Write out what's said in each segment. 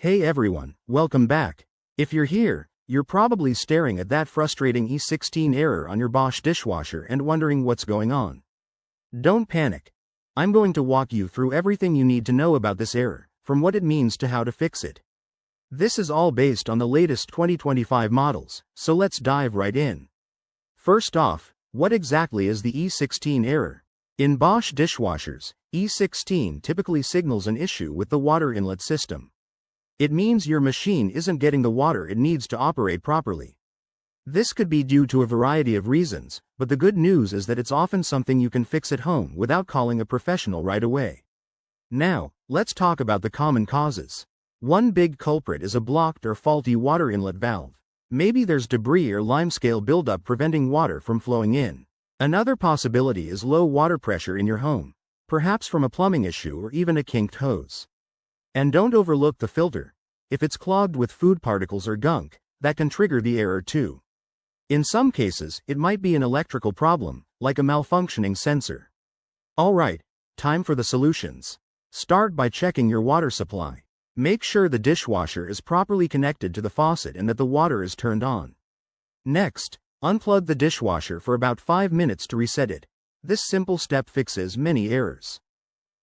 Hey everyone, welcome back. If you're here, you're probably staring at that frustrating E16 error on your Bosch dishwasher and wondering what's going on. Don't panic. I'm going to walk you through everything you need to know about this error, from what it means to how to fix it. This is all based on the latest 2025 models, so let's dive right in. First off, what exactly is the E16 error? In Bosch dishwashers, E16 typically signals an issue with the water inlet system. It means your machine isn't getting the water it needs to operate properly. This could be due to a variety of reasons, but the good news is that it's often something you can fix at home without calling a professional right away. Now, let's talk about the common causes. One big culprit is a blocked or faulty water inlet valve. Maybe there's debris or limescale buildup preventing water from flowing in. Another possibility is low water pressure in your home, perhaps from a plumbing issue or even a kinked hose. And don't overlook the filter. If it's clogged with food particles or gunk, that can trigger the error too. In some cases, it might be an electrical problem, like a malfunctioning sensor. Alright, time for the solutions. Start by checking your water supply. Make sure the dishwasher is properly connected to the faucet and that the water is turned on. Next, unplug the dishwasher for about 5 minutes to reset it. This simple step fixes many errors.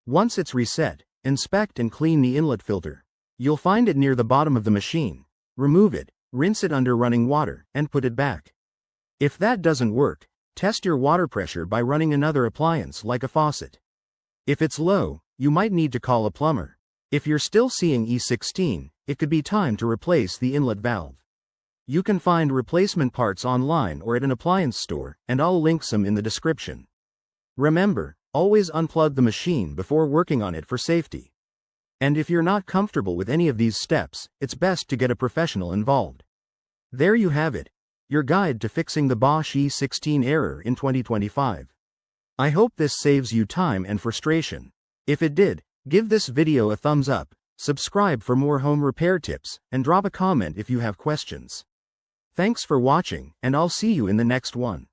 Once it's reset, inspect and clean the inlet filter. You'll find it near the bottom of the machine. Remove it, rinse it under running water, and put it back. If that doesn't work, test your water pressure by running another appliance like a faucet. If it's low, you might need to call a plumber. If you're still seeing E16, it could be time to replace the inlet valve. You can find replacement parts online or at an appliance store, and I'll link some in the description. Remember, always unplug the machine before working on it for safety. And if you're not comfortable with any of these steps, it's best to get a professional involved. There you have it, your guide to fixing the Bosch E16 error in 2025. I hope this saves you time and frustration. If it did, give this video a thumbs up, subscribe for more home repair tips, and drop a comment if you have questions. Thanks for watching, and I'll see you in the next one.